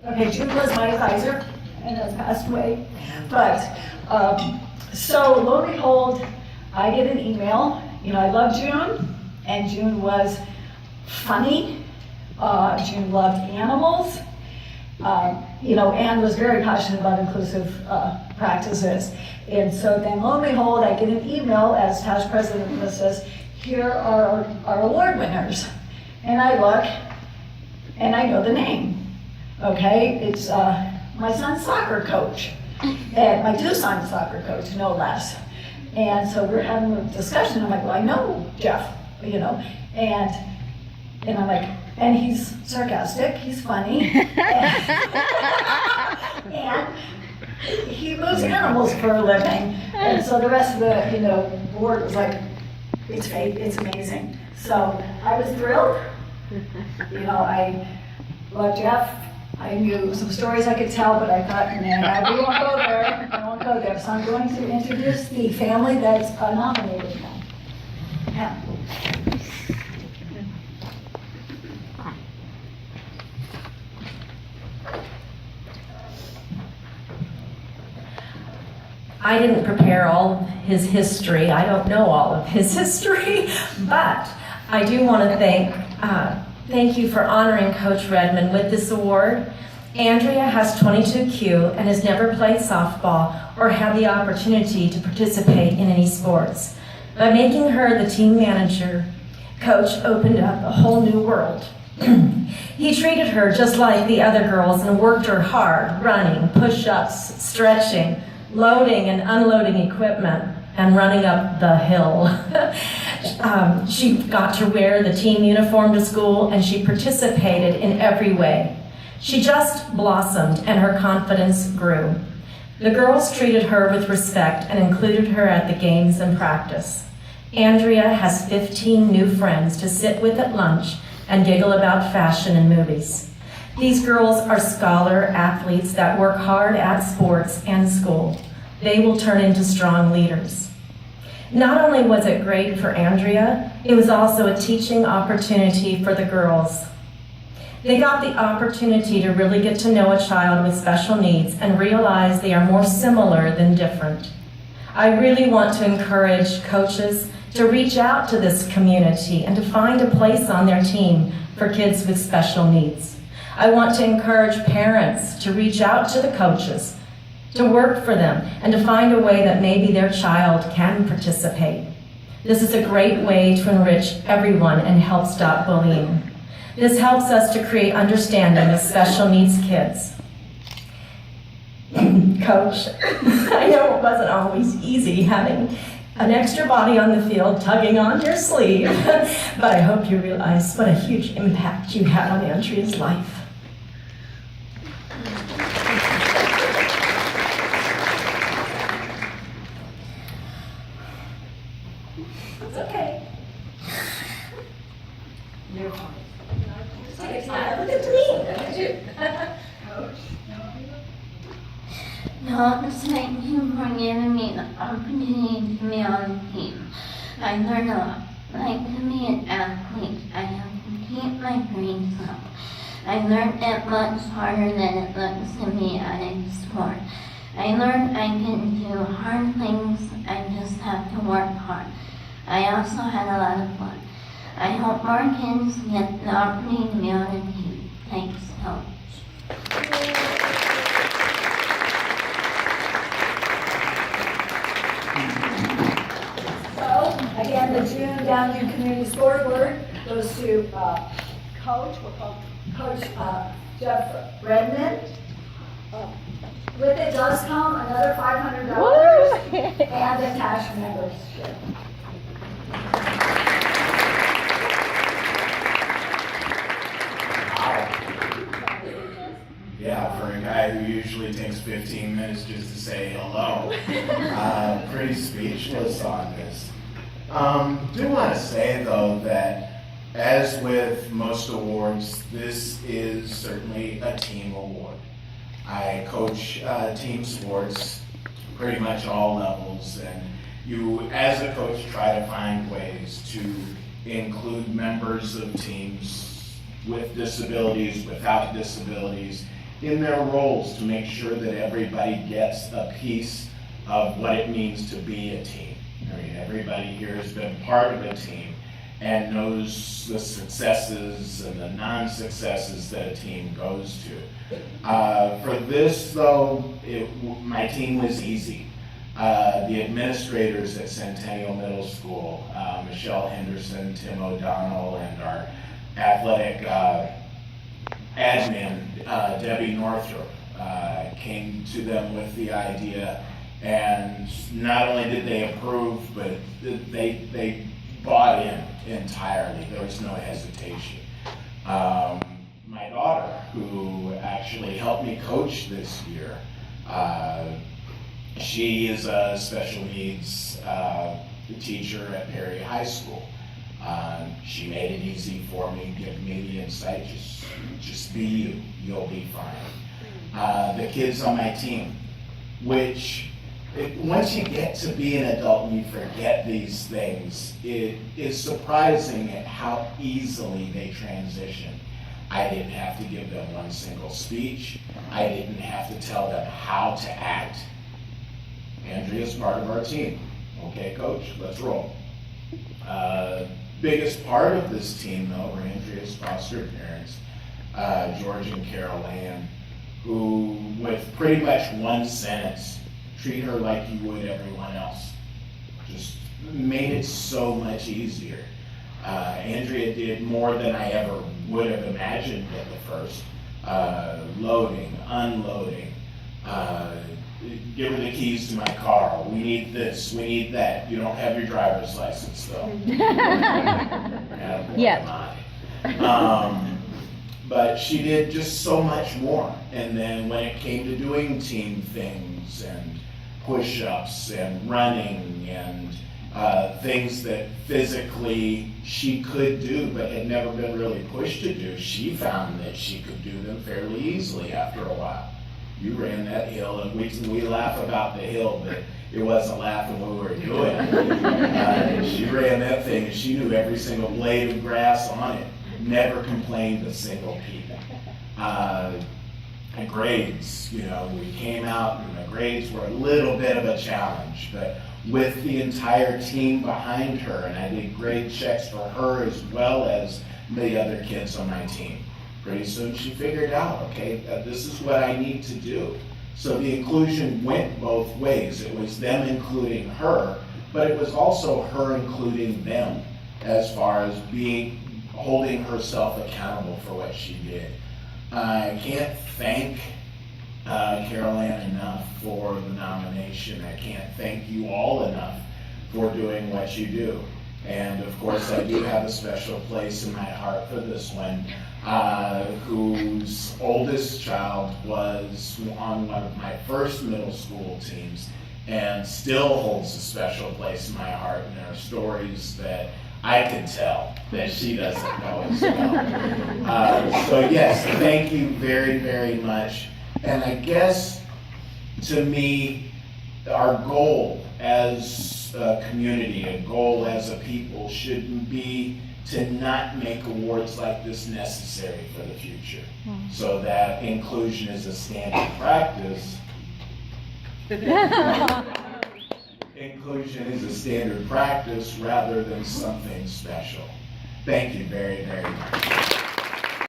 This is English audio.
Okay, June was my advisor and has passed away. But, so lo and behold, I get an email. You know, I love June, and June was funny. June loved animals. You know, Anne was very passionate about inclusive practices. And so then lo and behold, I get an email as TASH president that says, here are our award winners. And I look, and I know the name. Okay, it's my son's soccer coach, and my two sons' soccer coach, no less. And so we're having a discussion. I'm like, well, I know Jeff, you know, and I'm like, and he's sarcastic, he's funny, and he moves animals for a living. And so the rest of the, you know, board was like, it's fake, it's amazing. So I was thrilled. You know, I love Jeff. I knew some stories I could tell, but I thought, nah, we won't go there. I won't go there. So I'm going to introduce the family that's nominated him. Yeah. I didn't prepare all of his history. I don't know all of his history, but I do want to thank you for honoring Coach Redmond with this award. Andrea has 22Q and has never played softball or had the opportunity to participate in any sports. By making her the team manager, Coach opened up a whole new world. He treated her just like the other girls and worked her hard, running, push-ups, stretching, loading and unloading equipment, and running up the hill. She got to wear the team uniform to school, and she participated in every way. She just blossomed, and her confidence grew. The girls treated her with respect and included her at the games and practice. Andrea has 15 new friends to sit with at lunch and giggle about fashion and movies. These girls are scholar athletes that work hard at sports and school. They will turn into strong leaders. Not only was it great for Andrea, it was also a teaching opportunity for the girls. They got the opportunity to really get to know a child with special needs and realize they are more similar than different. I really want to encourage coaches to reach out to this community and to find a place on their team for kids with special needs. I want to encourage parents to reach out to the coaches, to work for them, and to find a way that maybe their child can participate. This is a great way to enrich everyone and help stop bullying. This helps us to create understanding of special needs kids. Coach, I know it wasn't always easy having an extra body on the field tugging on your sleeve, but I hope you realize what a huge impact you had on Andrea's life. It's okay. You're fine. Look at me. No, thank you for giving me the opportunity to be on the team. I learned a lot. Like to be an athlete, I have to keep my grades up. I learned it much harder than it looks to me at a sport. I learned I can do hard things, I just have to work hard. I also had a lot of fun. I hope more kids get the opportunity to be on the team. Thanks, Coach. So, again, the June Downview Community Scoreboard goes to Coach Jeff Redmond. With it does come another $500 and a TASH membership. Yeah, for a guy who usually takes 15 minutes just to say hello, pretty speechless on this. Do want to say though that as with most awards, this is certainly a team award. I coach team sports pretty much all levels, and you as a coach try to find ways to include members of teams with disabilities, without disabilities, in their roles to make sure that everybody gets a piece of what it means to be a team. I mean, everybody here has been part of a team and knows the successes and the non-successes that a team goes to. For this, though, my team was easy. The administrators at Centennial Middle School, Michelle Henderson, Tim O'Donnell, and our athletic admin, Debbie Northrop, came to them with the idea, and not only did they approve, but they bought in entirely. There was no hesitation. My daughter, who actually helped me coach this year, she is a special needs teacher at Perry High School. She made it easy for me, giving me the insight, just be you, you'll be fine. The kids on my team, which once you get to be an adult and you forget these things, it is surprising at how easily they transition. I didn't have to give them one single speech. I didn't have to tell them how to act. Andrea's part of our team. Okay, coach, let's roll. Biggest part of this team, though, were Andrea's foster parents, George and Carol Ann, who, with pretty much one sentence, treat her like you would everyone else. Just made it so much easier. Andrea did more than I ever would have imagined at the first. Loading, unloading, give her the keys to my car. We need this, we need that. You don't have your driver's license, though. Yeah. But she did just so much more. And then when it came to doing team things and push-ups and running and things that physically she could do but had never been really pushed to do, she found that she could do them fairly easily after a while. You ran that hill, and we laugh about the hill, but it wasn't laughing when we were doing it. She ran that thing, and she knew every single blade of grass on it. Never complained a single peep. And grades, we came out, and the grades were a little bit of a challenge, but with the entire team behind her, and I did grade checks for her as well as the other kids on my team. Pretty soon she figured out, okay, this is what I need to do. So the inclusion went both ways. It was them including her, but it was also her including them as far as holding herself accountable for what she did. I can't thank Carol Ann enough for the nomination. I can't thank you all enough for doing what you do. And of course, I do have a special place in my heart for this one, whose oldest child was on one of my first middle school teams and still holds a special place in my heart. And there are stories that I can tell that she doesn't know as well. So yes, thank you very, very much. And I guess, to me, our goal as a community, a goal as a people, should be to not make awards like this necessary for the future, so that inclusion is a standard practice. Inclusion is a standard practice rather than something special. Thank you very, very much.